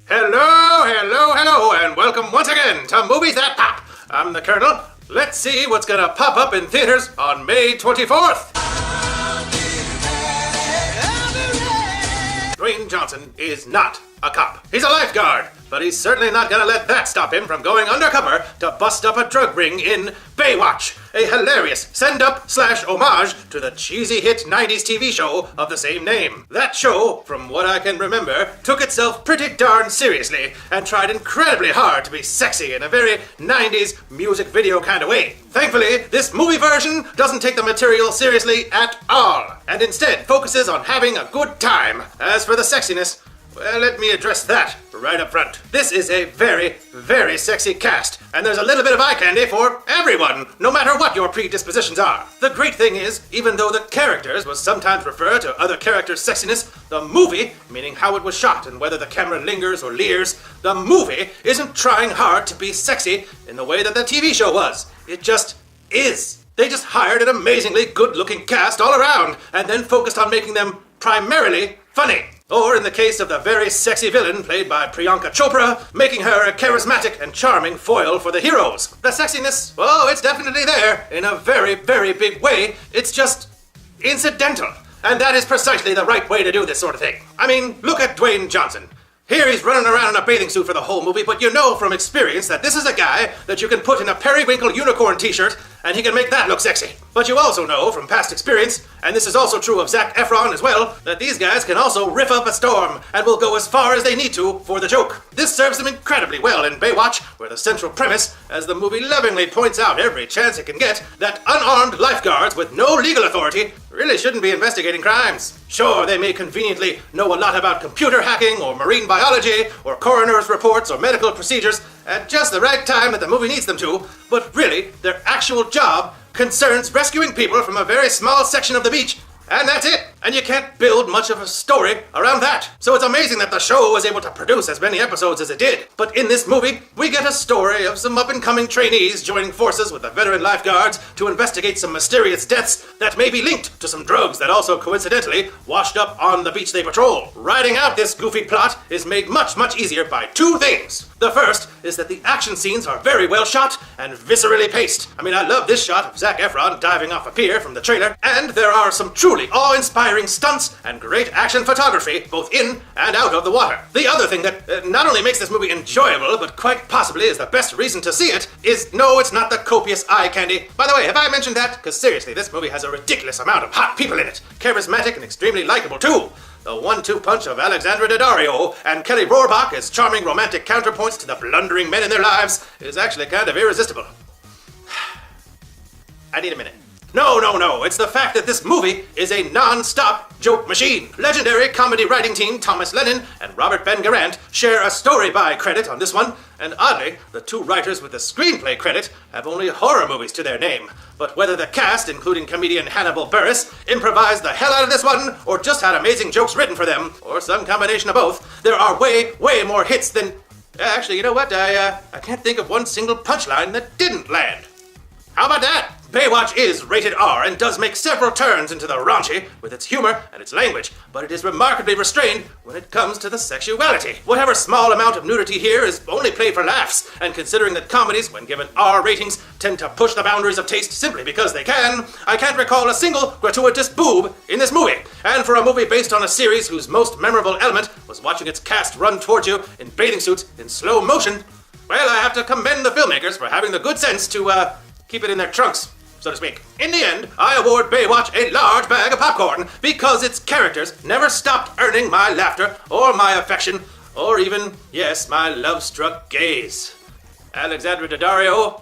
Hello, and welcome once again to Movies That Pop. I'm the Colonel. Let's see what's gonna pop up in theaters on May 24th. Dwayne Johnson is not a cop. He's a lifeguard, but he's certainly not gonna let that stop him from going undercover to bust up a drug ring in Baywatch, a hilarious send-up/homage to the cheesy hit 90s TV show of the same name. That show, from what I can remember, took itself pretty darn seriously and tried incredibly hard to be sexy in a very 90s music video kind of way. Thankfully, this movie version doesn't take the material seriously at all, and instead focuses on having a good time. As for the sexiness, well, let me address that right up front. This is a very, very sexy cast, and there's a little bit of eye candy for everyone, no matter what your predispositions are. The great thing is, even though the characters will sometimes refer to other characters' sexiness, the movie, meaning how it was shot and whether the camera lingers or leers, the movie isn't trying hard to be sexy in the way that the TV show was. It just is. They just hired an amazingly good-looking cast all around, and then focused on making them primarily funny. Or, in the case of the very sexy villain played by Priyanka Chopra, making her a charismatic and charming foil for the heroes. The sexiness, oh, it's definitely there, in a very, very big way. It's just incidental. And that is precisely the right way to do this sort of thing. I mean, look at Dwayne Johnson. Here he's running around in a bathing suit for the whole movie, but you know from experience that this is a guy that you can put in a periwinkle unicorn t-shirt and he can make that look sexy. But you also know from past experience, and this is also true of Zac Efron as well, that these guys can also riff up a storm and will go as far as they need to for the joke. This serves them incredibly well in Baywatch, where the central premise, as the movie lovingly points out every chance it can get, that unarmed lifeguards with no legal authority really shouldn't be investigating crimes. Sure, they may conveniently know a lot about computer hacking or marine biology or coroner's reports or medical procedures at just the right time that the movie needs them to, but really, their actual job concerns rescuing people from a very small section of the beach, and that's it. And you can't build much of a story around that. So it's amazing that the show was able to produce as many episodes as it did. But in this movie, we get a story of some up-and-coming trainees joining forces with the veteran lifeguards to investigate some mysterious deaths that may be linked to some drugs that also coincidentally washed up on the beach they patrol. Writing out this goofy plot is made much, much easier by two things. The first is that the action scenes are very well shot and viscerally paced. I mean, I love this shot of Zac Efron diving off a pier from the trailer, and there are some truly awe-inspiring stunts and great action photography both in and out of the water. The other thing that not only makes this movie enjoyable, but quite possibly is the best reason to see it, is no, it's not the copious eye candy. By the way, have I mentioned that? Because seriously, this movie has a ridiculous amount of hot people in it. Charismatic and extremely likable too. The 1-2 punch of Alexandra Daddario and Kelly Rohrbach as charming romantic counterpoints to the blundering men in their lives is actually kind of irresistible. I need a minute. No, it's the fact that this movie is a non-stop joke machine. Legendary comedy writing team Thomas Lennon and Robert Ben Garant share a story by credit on this one, and oddly, the two writers with the screenplay credit have only horror movies to their name. But whether the cast, including comedian Hannibal Buress, improvised the hell out of this one, or just had amazing jokes written for them, or some combination of both, there are way more hits than... Actually, you know what? I can't think of one single punchline that didn't land. How about that? Baywatch is rated R and does make several turns into the raunchy with its humor and its language, but it is remarkably restrained when it comes to the sexuality. Whatever small amount of nudity here is only played for laughs, and considering that comedies, when given R ratings, tend to push the boundaries of taste simply because they can, I can't recall a single gratuitous boob in this movie. And for a movie based on a series whose most memorable element was watching its cast run towards you in bathing suits in slow motion, well, I have to commend the filmmakers for having the good sense to, keep it in their trunks, so to speak. In the end, I award Baywatch a large bag of popcorn because its characters never stopped earning my laughter or my affection or even, yes, my love-struck gaze. Alexandra Daddario,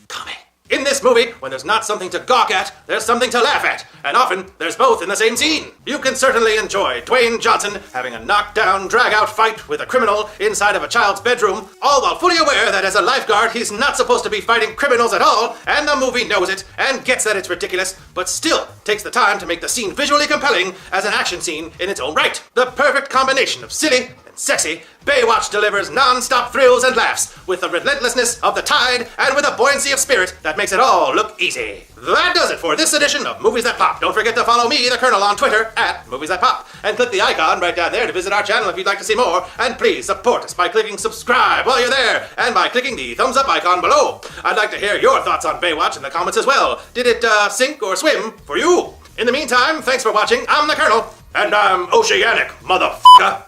call me. In this movie, when there's not something to gawk at, there's something to laugh at, and often there's both in the same scene. You can certainly enjoy Dwayne Johnson having a knockdown, drag-out fight with a criminal inside of a child's bedroom, all while fully aware that as a lifeguard, he's not supposed to be fighting criminals at all, and the movie knows it, and gets that it's ridiculous, but still takes the time to make the scene visually compelling as an action scene in its own right. The perfect combination of silly and sexy, Baywatch delivers non-stop thrills and laughs with the relentlessness of the tide and with a buoyancy of spirit that makes it all look easy. That does it for this edition of Movies That Pop. Don't forget to follow me, the Colonel, on Twitter at Movies That Pop, and click the icon right down there to visit our channel if you'd like to see more. And please support us by clicking subscribe while you're there and by clicking the thumbs up icon below. I'd like to hear your thoughts on Baywatch in the comments as well. Did it sink or swim for you? In the meantime, thanks for watching. I'm the Colonel, and I'm oceanic, motherfucker.